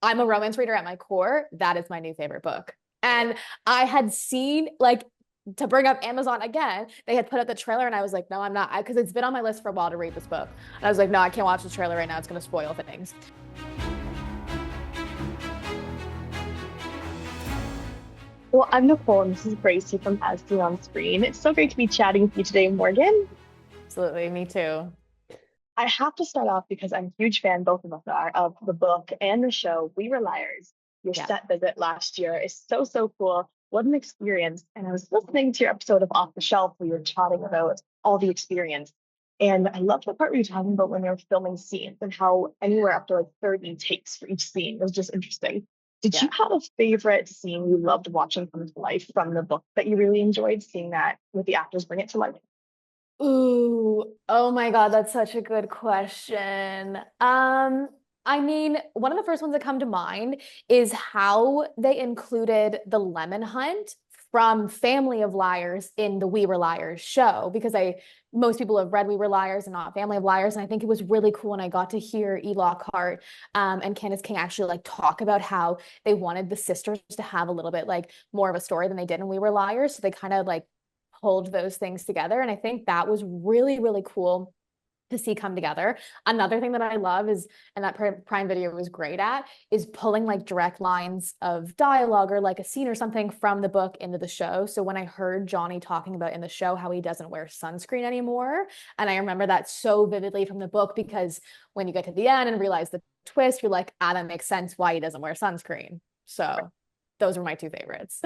I'm a romance reader at my core. That is my new favorite book. And I had seen like to bring up Amazon again, they had put up the trailer and I was like, no, I'm not, because it's been on my list for a while to read this book. And I was like, no, I can't watch the trailer right now. It's going to spoil things. Well, I'm Nicole, and this is Gracie from As Seen on Screen. It's so great to be chatting with you today, Morgan. Absolutely. Me too. I have to start off because I'm a huge fan, both of us are, of the book and the show, We Were Liars. Your Yeah. set visit last year is so, so cool. What an experience. And I was listening to your episode of Off the Shelf where you were chatting about all the experience. And I loved the part where you were talking about when you were filming scenes and how anywhere up to like 30 takes for each scene. It was just interesting. Did you Yeah. have a favorite scene you loved watching come to life from the book that you really enjoyed seeing that with the actors bring it to life? Ooh, oh my God, that's such a good question. I mean, one of the first ones that come to mind is how they included the lemon hunt from Family of Liars in the We Were Liars show because most people have read We Were Liars and not Family of Liars, and I think it was really cool when I got to hear E. Lockhart and Candace King actually like talk about how they wanted the sisters to have a little bit like more of a story than they did in We Were Liars, so they kind of like pulled those things together. And I think that was really, really cool to see come together. Another thing that I love is, and that Prime Video was great at, is pulling like direct lines of dialogue or like a scene or something from the book into the show. So when I heard Johnny talking about in the show how he doesn't wear sunscreen anymore, and I remember that so vividly from the book because when you get to the end and realize the twist, you're like, ah, that makes sense why he doesn't wear sunscreen. So those were my two favorites.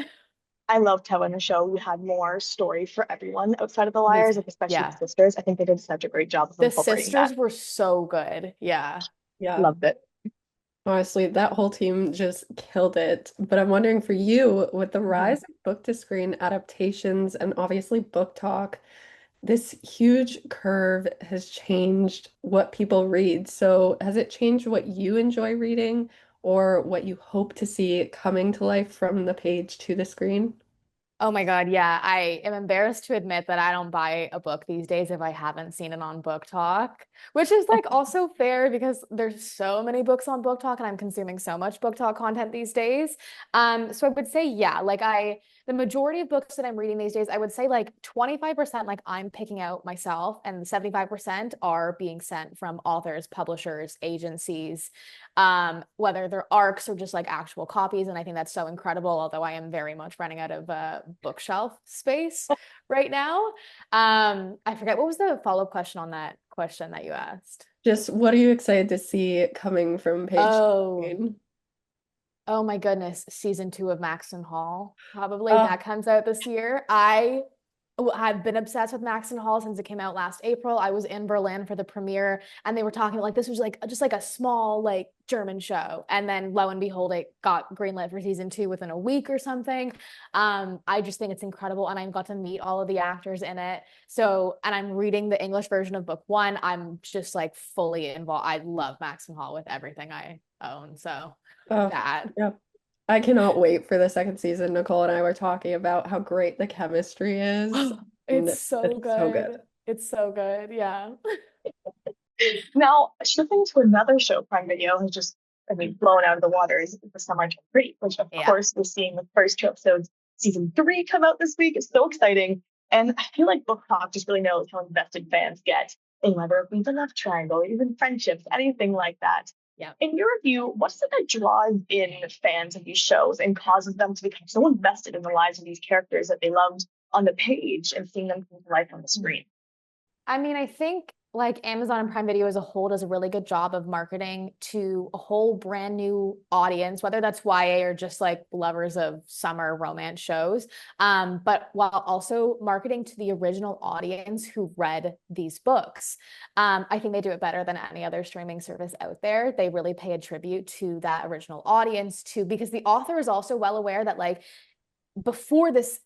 I loved how in the show you had more story for everyone outside of the Me liars, too. like especially the Yeah. sisters. I think they did such a great job of The incorporating sisters that. were so good. Yeah. Yeah, Loved it. honestly, that whole team just killed it. But I'm wondering for you, with the Mhm. rise of book to screen adaptations and obviously book talk, this huge curve has changed what people read. So, has it changed what you enjoy reading or what you hope to see coming to life from the page to the screen? Oh my God, yeah. I am embarrassed to admit that I don't buy a book these days if I haven't seen it on BookTok, which is like also fair because there's so many books on BookTok and I'm consuming so much BookTok content these days. So I would say, yeah, the majority of books that I'm reading these days, I would say like 25% like I'm picking out myself and 75% are being sent from authors, publishers, agencies, whether they're arcs or just like actual copies. And I think that's so incredible, although I am very much running out of bookshelf space right now. I forget what was the follow-up question on that question that you asked. Just what are you excited to see coming from page to Oh, screen? oh my goodness, season 2 of Maxton Hall. Probably Oh, that comes out this year. I've been obsessed with Maxton Hall since it came out last April. I was in Berlin for the premiere and they were talking like this was like just like a small like German show. And then lo and behold, it got greenlit for season 2 within a week or something. I just think it's incredible. And I got to meet all of the actors in it. So, and I'm reading the English version of book 1. I'm just like fully involved. I love Maxton Hall with everything I own. So oh, that. yeah. I cannot wait for the second season. Nicole and I were talking about how great the chemistry is, It's and so it's so good. good. It's so good. Yeah. Now, shifting to another show Prime Video has just, blown out of the water is The Summer Turned Pretty, which of Yeah. course we're seeing the first 2 episodes, season 3 come out this week. It's so exciting. And I feel like Book Talk just really knows how invested fans get in whether it be the love triangle, or even friendships, anything like that. Yeah. In your view, what's it that draws in fans of these shows and causes them to become so invested in the lives of these characters that they loved on the page and seeing them come to life on the screen? I mean, I think like Amazon and Prime Video as a whole does a really good job of marketing to a whole brand new audience, whether that's YA or just like lovers of summer romance shows. But while also marketing to the original audience who read these books. I think they do it better than any other streaming service out there. They really pay a tribute to that original audience too, because the author is also well aware that like before this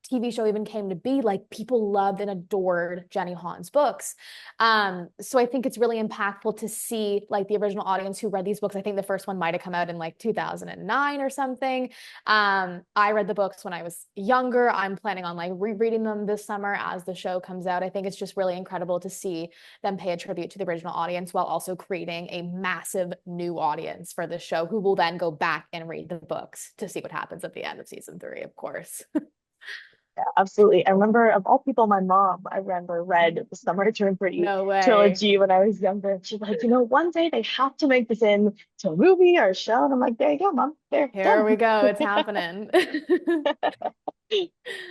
TV show even came to be, like people loved and adored Jenny Han's books. So I think it's really impactful to see like the original audience who read these books. I think the first one might have come out in like 2009 or something. I read the books when I was younger. I'm planning on like rereading them this summer as the show comes out. I think it's just really incredible to see them pay a tribute to the original audience while also creating a massive new audience for the show who will then go back and read the books to see what happens at the end of season 3, of course. Yeah, absolutely. I remember, of all people, my mom, I remember read the Summer I Turned Pretty No way. trilogy when I was younger. She's like, one day they have to make this into a movie or a show. And I'm like, there you go, mom. There, Here done. we go. It's happening.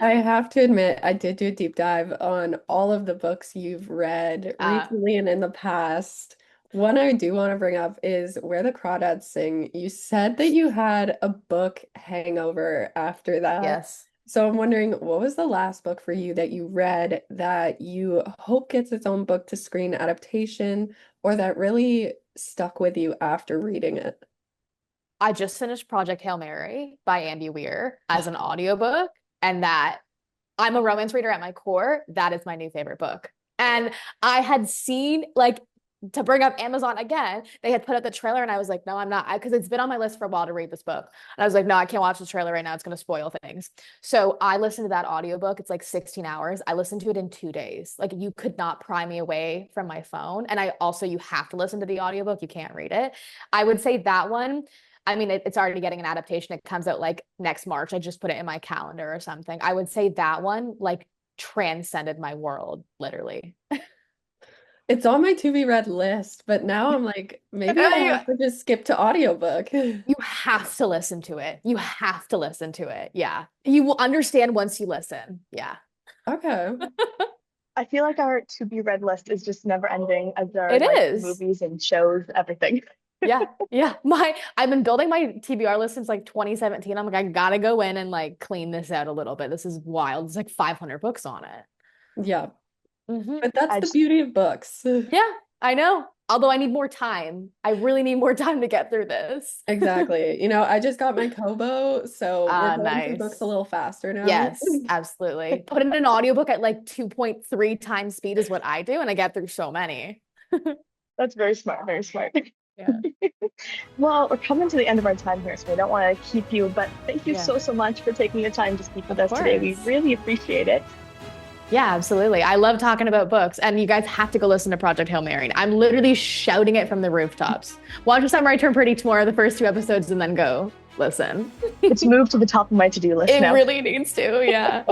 I have to admit, I did do a deep dive on all of the books you've read Uh, recently and in the past. One I do want to bring up is Where the Crawdads Sing. You said that you had a book hangover after that. yes. So I'm wondering, what was the last book for you that you read that you hope gets its own book to screen adaptation or that really stuck with you after reading it? I just finished Project Hail Mary by Andy Weir as an audiobook, and that I'm a romance reader at my core. That is my new favorite book. And I had seen, like, to bring up Amazon again, they had put up the trailer, and I was like, no, I'm not, because it's been on my list for a while to read this book. And I was like, no, I can't watch the trailer right now. It's going to spoil things. So I listened to that audiobook. It's like 16 hours. I listened to it in 2 days. Like, you could not pry me away from my phone. And you have to listen to the audiobook. You can't read it. I would say that one. I mean, it's already getting an adaptation. It comes out like next March. I just put it in my calendar or something. I would say that one like transcended my world, literally. It's on my to be read list, but now I'm like, maybe I'll have to just skip to audiobook. You have to listen to it. You have to listen to it. Yeah. You will understand once you listen. Yeah. Okay. I feel like our to be read list is just never ending as there are It like is. movies and shows, everything. Yeah. Yeah. I've been building my TBR list since like 2017. I'm like, I gotta go in and like clean this out a little bit. This is wild. There's like 500 books on it. Yeah. Hmm. But that's I the just beauty of books. Yeah, I know. Although I need more time. I really need more time to get through this. Exactly. I just got my Kobo, so we're going through books a Nice. little faster now. Yes, absolutely. Put in an audiobook at like 2.3 times speed is what I do, and I get through so many. That's very smart, very smart. Yeah. Well, we're coming to the end of our time here, so we don't want to keep you, but thank you Yeah. so much for taking the time to speak with Of us today. We course. really appreciate it. Yeah, absolutely. I love talking about books, and you guys have to go listen to Project Hail Mary. I'm literally shouting it from the rooftops. Watch The Summer I Turned Pretty tomorrow, the first 2 episodes, and then go listen. It's moved to the top of my to-do list It now. really needs to, yeah.